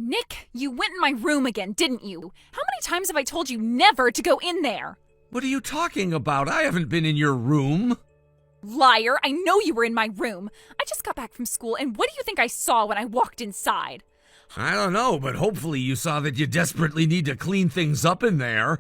Nick, you went in my room again, didn't you? How many times have I told you never to go in there? What are you talking about? I haven't been in your room. Liar, I know you were in my room. I just got back from school, and what do you think I saw when I walked inside? I don't know, but hopefully you saw that you desperately need to clean things up in there.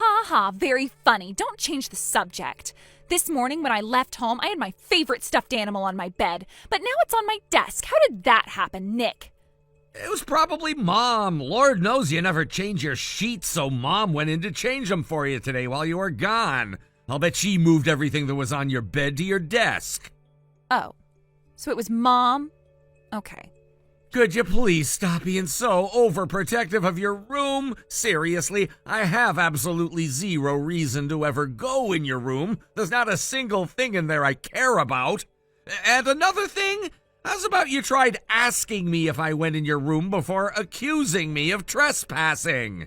Ha ha, very funny. Don't change the subject. This morning when I left home, I had my favorite stuffed animal on my bed, but now it's on my desk. How did that happen, Nick? It was probably Mom. Lord knows you never change your sheets, so Mom went in to change them for you today while you were gone. I'll bet she moved everything that was on your bed to your desk. Oh, so it was Mom? Okay. Could you please stop being so overprotective of your room? Seriously, I have absolutely zero reason to ever go in your room. There's not a single thing in there I care about. And another thing, how's about you tried asking me if I went in your room before accusing me of trespassing?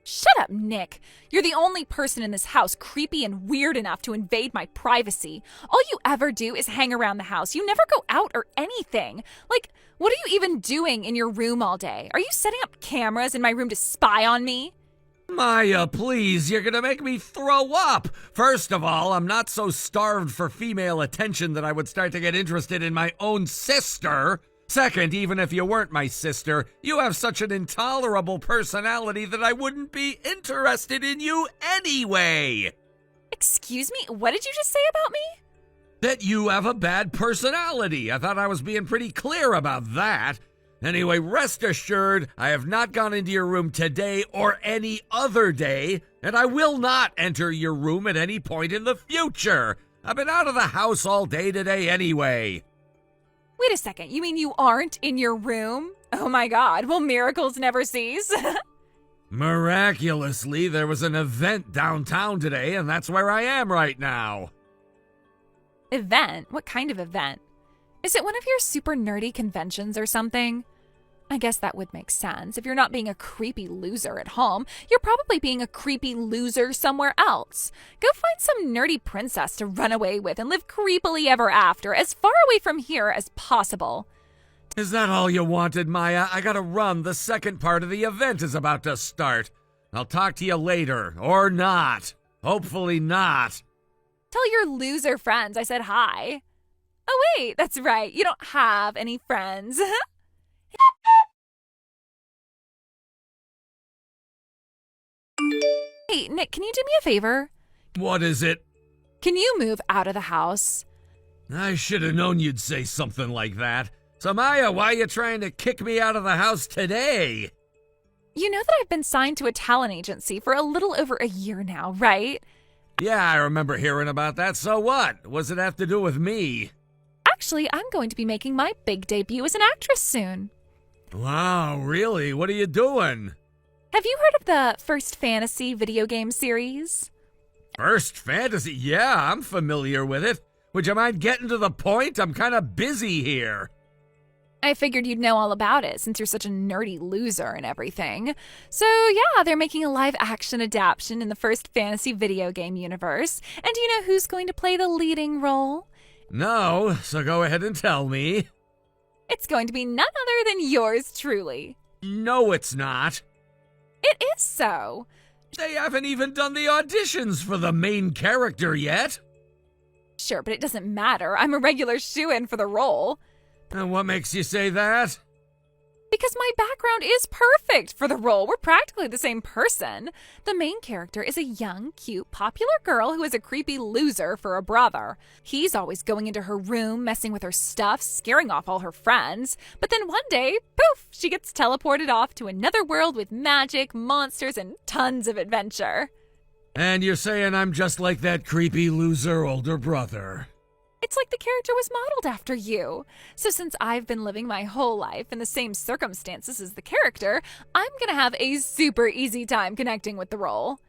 Shut up, Nick. You're the only person in this house creepy and weird enough to invade my privacy. All you ever do is hang around the house. You never go out or anything. Like, what are you even doing in your room all day? Are you setting up cameras in my room to spy on me? Maya, please, you're gonna make me throw up. First of all, I'm not so starved for female attention that I would start to get interested in my own sister. Second, even if you weren't my sister, you have such an intolerable personality that I wouldn't be interested in you anyway. Excuse me? What did you just say about me? That you have a bad personality. I thought I was being pretty clear about that. Anyway, rest assured, I have not gone into your room today or any other day, and I will not enter your room at any point in the future. I've been out of the house all day today anyway. Wait a second, you mean you aren't in your room? Oh my god, will miracles never cease? Miraculously, there was an event downtown today, and that's where I am right now. Event? What kind of event? Is it one of your super nerdy conventions or something? I guess that would make sense. If you're not being a creepy loser at home, you're probably being a creepy loser somewhere else. Go find some nerdy princess to run away with and live creepily ever after, as far away from here as possible. Is that all you wanted, Maya? I gotta run. The second part of the event is about to start. I'll talk to you later. Or not. Hopefully not. Tell your loser friends I said hi. Oh wait, that's right. You don't have any friends. Hey, Nick, can you do me a favor? What is it? Can you move out of the house? I should have known you'd say something like that. So, Maya, why are you trying to kick me out of the house today? You know that I've been signed to a talent agency for a little over a year now, right? Yeah, I remember hearing about that. So what? What's it have to do with me? Actually, I'm going to be making my big debut as an actress soon. Wow, really? What are you doing? Have you heard of the First Fantasy video game series? First Fantasy? Yeah, I'm familiar with it. Would you mind getting to the point? I'm kind of busy here. I figured you'd know all about it since you're such a nerdy loser and everything. So yeah, they're making a live-action adaptation in the First Fantasy video game universe. And do you know who's going to play the leading role? No, so go ahead and tell me. It's going to be none other than yours truly. No, it's not. It is so. They haven't even done the auditions for the main character yet. Sure, but it doesn't matter. I'm a regular shoo-in for the role. And what makes you say that? Because my background is perfect for the role. We're practically the same person. The main character is a young, cute, popular girl who is a creepy loser for a brother. He's always going into her room, messing with her stuff, scaring off all her friends. But then one day, poof, she gets teleported off to another world with magic, monsters, and tons of adventure. And you're saying I'm just like that creepy loser older brother. It's like the character was modeled after you. So since I've been living my whole life in the same circumstances as the character, I'm gonna have a super easy time connecting with the role.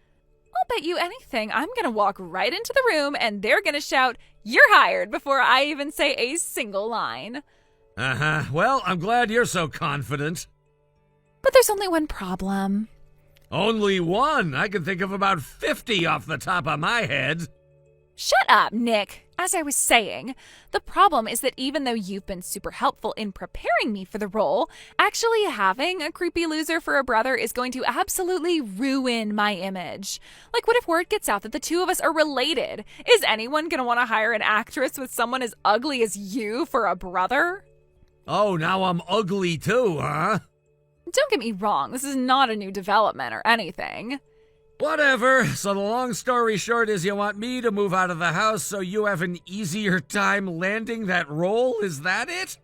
I'll bet you anything I'm gonna walk right into the room and they're gonna shout, "You're hired," before I even say a single line. Uh-huh. Well, I'm glad you're so confident. But there's only one problem. Only one? I can think of about 50 off the top of my head. Shut up, Nick. As I was saying, the problem is that even though you've been super helpful in preparing me for the role, actually having a creepy loser for a brother is going to absolutely ruin my image. Like, what if word gets out that the two of us are related? Is anyone going to want to hire an actress with someone as ugly as you for a brother? Oh, now I'm ugly too, huh? Don't get me wrong, this is not a new development or anything. Whatever. So the long story short is you want me to move out of the house so you have an easier time landing that role? Is that it?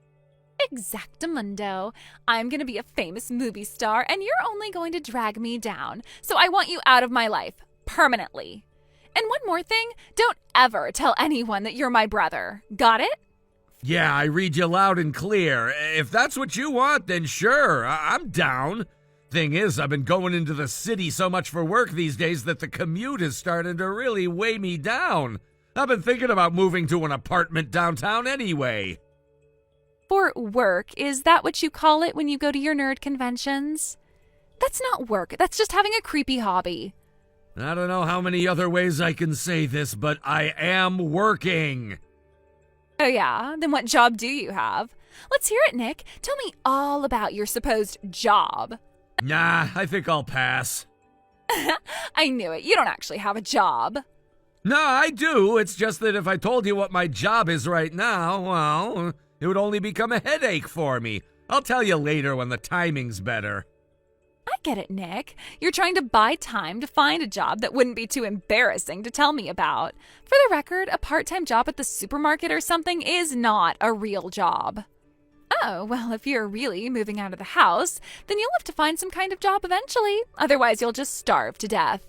Exactamundo. I'm going to be a famous movie star, and you're only going to drag me down. So I want you out of my life. Permanently. And one more thing, don't ever tell anyone that you're my brother. Got it? Yeah, I read you loud and clear. If that's what you want, then sure, I'm down. Thing is, I've been going into the city so much for work these days that the commute is starting to really weigh me down. I've been thinking about moving to an apartment downtown anyway. For work, is that what you call it when you go to your nerd conventions? That's not work, that's just having a creepy hobby. I don't know how many other ways I can say this, but I am working. Oh yeah? Then what job do you have? Let's hear it, Nick. Tell me all about your supposed job. Nah, I think I'll pass. I knew it. You don't actually have a job. No, I do. It's just that if I told you what my job is right now, well, it would only become a headache for me. I'll tell you later when the timing's better. I get it, Nick. You're trying to buy time to find a job that wouldn't be too embarrassing to tell me about. For the record, a part-time job at the supermarket or something is not a real job. Oh, well, if you're really moving out of the house, then you'll have to find some kind of job eventually. Otherwise, you'll just starve to death.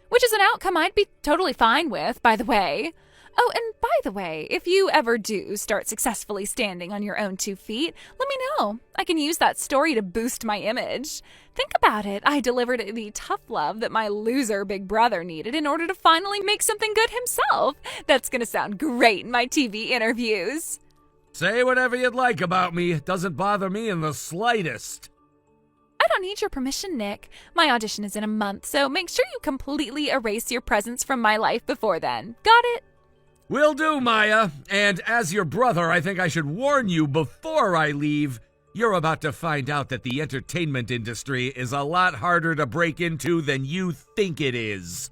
Which is an outcome I'd be totally fine with, by the way. Oh, and by the way, if you ever do start successfully standing on your own 2 feet, let me know. I can use that story to boost my image. Think about it. I delivered the tough love that my loser big brother needed in order to finally make something good himself. That's going to sound great in my TV interviews. Say whatever you'd like about me. It doesn't bother me in the slightest. I don't need your permission, Nick. My audition is in a month, so make sure you completely erase your presence from my life before then. Got it? Will do, Maya. And as your brother, I think I should warn you before I leave. You're about to find out that the entertainment industry is a lot harder to break into than you think it is.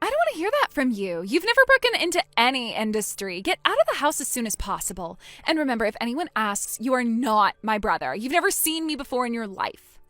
I don't want to hear that from you. You've never broken into any industry. Get out of the house as soon as possible. And remember, if anyone asks, you are not my brother. You've never seen me before in your life.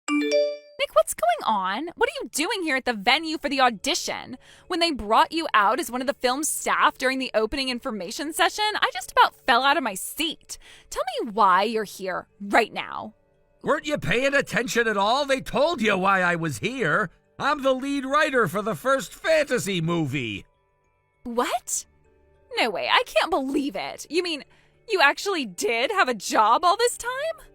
Nick, what's going on? What are you doing here at the venue for the audition? When they brought you out as one of the film's staff during the opening information session, I just about fell out of my seat. Tell me why you're here right now. Weren't you paying attention at all? They told you why I was here. I'm the lead writer for the first fantasy movie. What? No way, I can't believe it. You mean, you actually did have a job all this time?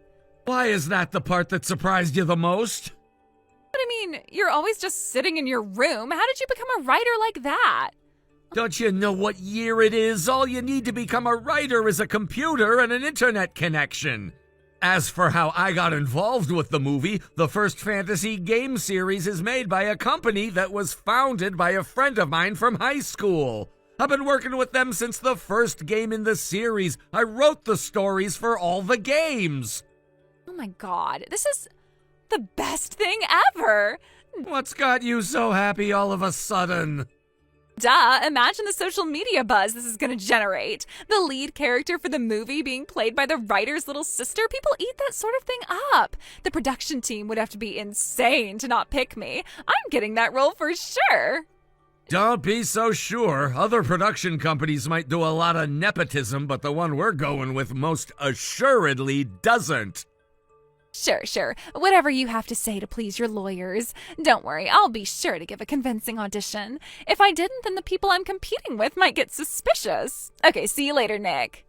Why is that the part that surprised you the most? But I mean, you're always just sitting in your room. How did you become a writer like that? Don't you know what year it is? All you need to become a writer is a computer and an internet connection. As for how I got involved with the movie, the first fantasy game series is made by a company that was founded by a friend of mine from high school. I've been working with them since the first game in the series. I wrote the stories for all the games. Oh my god, this is the best thing ever. What's got you so happy all of a sudden? Duh, imagine the social media buzz this is going to generate. The lead character for the movie being played by the writer's little sister. People eat that sort of thing up. The production team would have to be insane to not pick me. I'm getting that role for sure. Don't be so sure. Other production companies might do a lot of nepotism, but the one we're going with most assuredly doesn't. Sure. Whatever you have to say to please your lawyers. Don't worry, I'll be sure to give a convincing audition. If I didn't, then the people I'm competing with might get suspicious. Okay, see you later, Nick.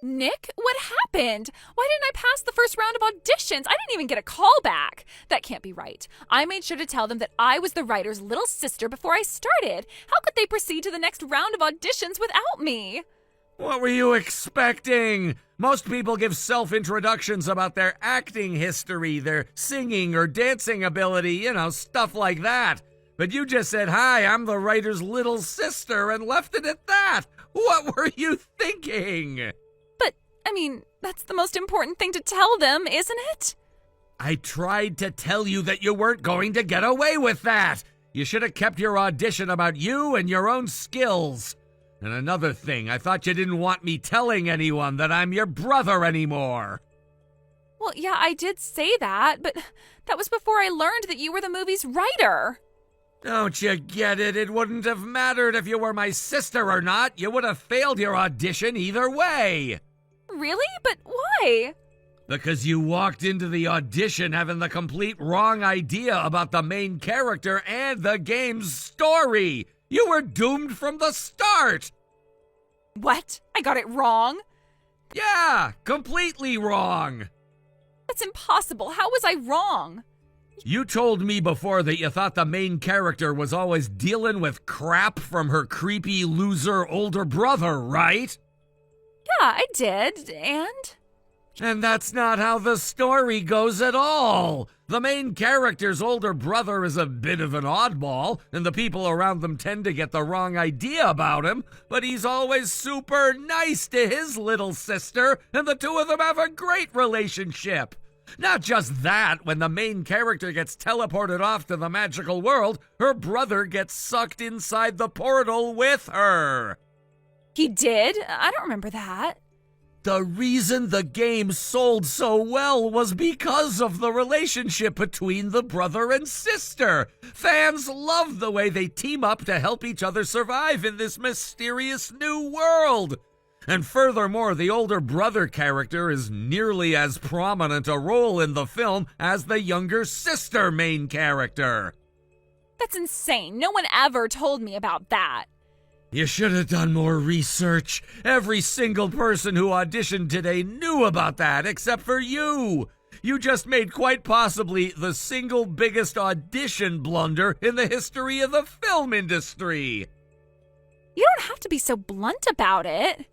Nick, what happened? Why didn't I pass the first round of auditions? I didn't even get a call back. That can't be right. I made sure to tell them that I was the writer's little sister before I started. How could they proceed to the next round of auditions without me? What were you expecting? Most people give self-introductions about their acting history, their singing or dancing ability, stuff like that. But you just said, "Hi, I'm the writer's little sister," and left it at that. What were you thinking? But, that's the most important thing to tell them, isn't it? I tried to tell you that you weren't going to get away with that. You should have kept your audition about you and your own skills. And another thing, I thought you didn't want me telling anyone that I'm your brother anymore. Well, yeah, I did say that, but that was before I learned that you were the movie's writer. Don't you get it? It wouldn't have mattered if you were my sister or not. You would have failed your audition either way. Really? But why? Because you walked into the audition having the complete wrong idea about the main character and the game's story. You were doomed from the start. What? I got it wrong? Yeah, completely wrong. That's impossible. How was I wrong? You told me before that you thought the main character was always dealing with crap from her creepy loser older brother, right? Yeah, I did. And that's not how the story goes at all. The main character's older brother is a bit of an oddball, and the people around them tend to get the wrong idea about him, but he's always super nice to his little sister, and the two of them have a great relationship. Not just that, when the main character gets teleported off to the magical world, her brother gets sucked inside the portal with her. He did? I don't remember that. The reason the game sold so well was because of the relationship between the brother and sister. Fans love the way they team up to help each other survive in this mysterious new world. And furthermore, the older brother character is nearly as prominent a role in the film as the younger sister main character. That's insane. No one ever told me about that. You should have done more research. Every single person who auditioned today knew about that, except for you. You just made quite possibly the single biggest audition blunder in the history of the film industry. You don't have to be so blunt about it.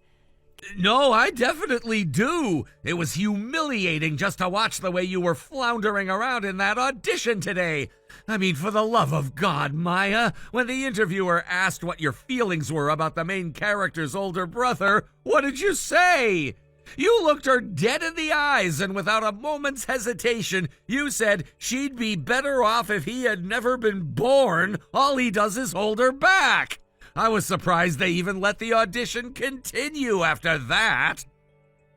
No, I definitely do. It was humiliating just to watch the way you were floundering around in that audition today. For the love of God, Maya, when the interviewer asked what your feelings were about the main character's older brother, what did you say? You looked her dead in the eyes, and without a moment's hesitation, you said she'd be better off if he had never been born. All he does is hold her back. I was surprised they even let the audition continue after that.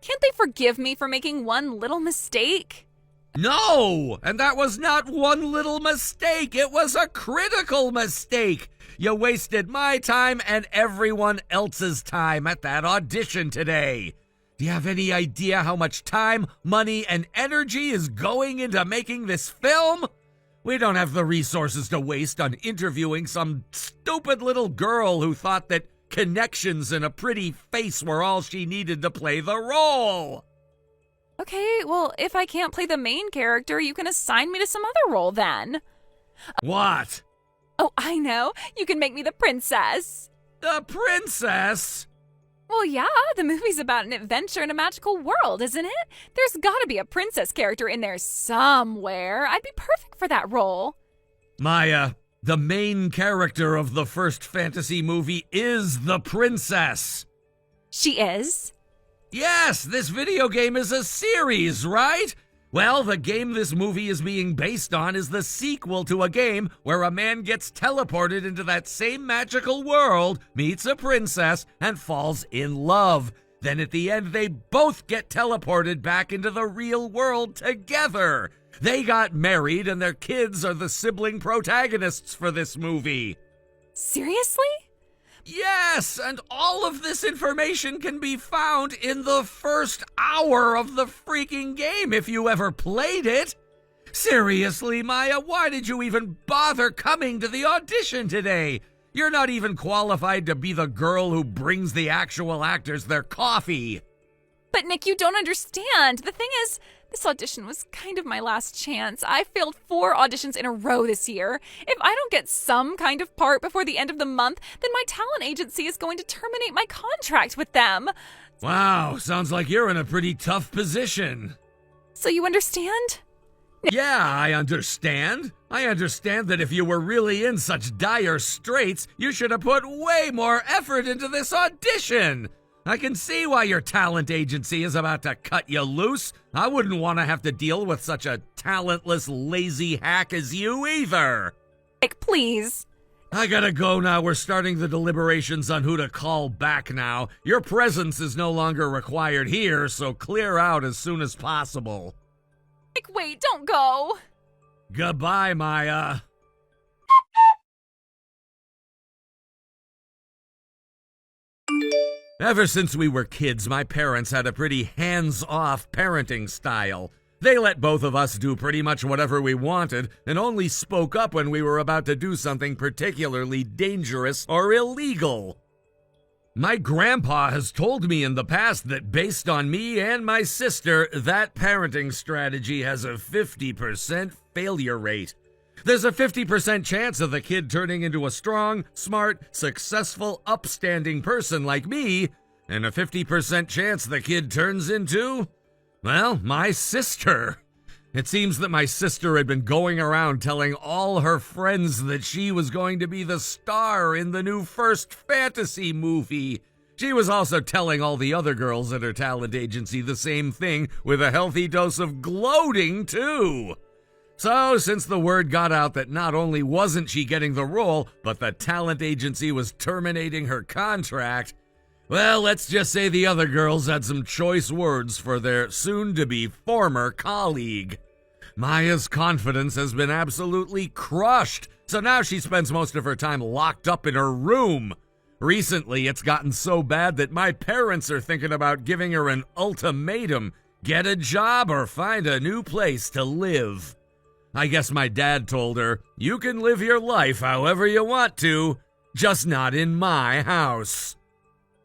Can't they forgive me for making one little mistake? No! And that was not one little mistake. It was a critical mistake. You wasted my time and everyone else's time at that audition today. Do you have any idea how much time, money, and energy is going into making this film? We don't have the resources to waste on interviewing some stupid little girl who thought that connections and a pretty face were all she needed to play the role. Okay, well, if I can't play the main character, you can assign me to some other role then. What? Oh, I know. You can make me the princess. The princess? Well, yeah, the movie's about an adventure in a magical world, isn't it? There's gotta be a princess character in there somewhere. I'd be perfect for that role. Maya, the main character of the first fantasy movie is the princess. She is? Yes, this video game is a series, right? Well, the game this movie is being based on is the sequel to a game where a man gets teleported into that same magical world, meets a princess, and falls in love. Then at the end, they both get teleported back into the real world together. They got married, and their kids are the sibling protagonists for this movie. Seriously? Yes, and all of this information can be found in the first hour of the freaking game if you ever played it. Seriously, Maya, why did you even bother coming to the audition today? You're not even qualified to be the girl who brings the actual actors their coffee. But Nick, you don't understand. The thing is, This audition was kind of my last chance. I failed 4 auditions in a row this year. If I don't get some kind of part before the end of the month, then my talent agency is going to terminate my contract with them. Wow, sounds like you're in a pretty tough position. So you understand? Yeah, I understand. I understand that if you were really in such dire straits, you should have put way more effort into this audition. I can see why your talent agency is about to cut you loose. I wouldn't want to have to deal with such a talentless, lazy hack as you either. Nick, please. I gotta go now. We're starting the deliberations on who to call back now. Your presence is no longer required here, so clear out as soon as possible. Nick, wait, don't go. Goodbye, Maya. Ever since we were kids, my parents had a pretty hands-off parenting style. They let both of us do pretty much whatever we wanted and only spoke up when we were about to do something particularly dangerous or illegal. My grandpa has told me in the past that based on me and my sister, that parenting strategy has a 50% failure rate. There's a 50% chance of the kid turning into a strong, smart, successful, upstanding person like me, and a 50% chance the kid turns into, well, my sister. It seems that my sister had been going around telling all her friends that she was going to be the star in the new First Fantasy movie. She was also telling all the other girls at her talent agency the same thing, with a healthy dose of gloating, too. So, since the word got out that not only wasn't she getting the role, but the talent agency was terminating her contract, well, let's just say the other girls had some choice words for their soon-to-be former colleague. Maya's confidence has been absolutely crushed, so now she spends most of her time locked up in her room. Recently, it's gotten so bad that my parents are thinking about giving her an ultimatum: get a job or find a new place to live. I guess my dad told her, you can live your life however you want to, just not in my house.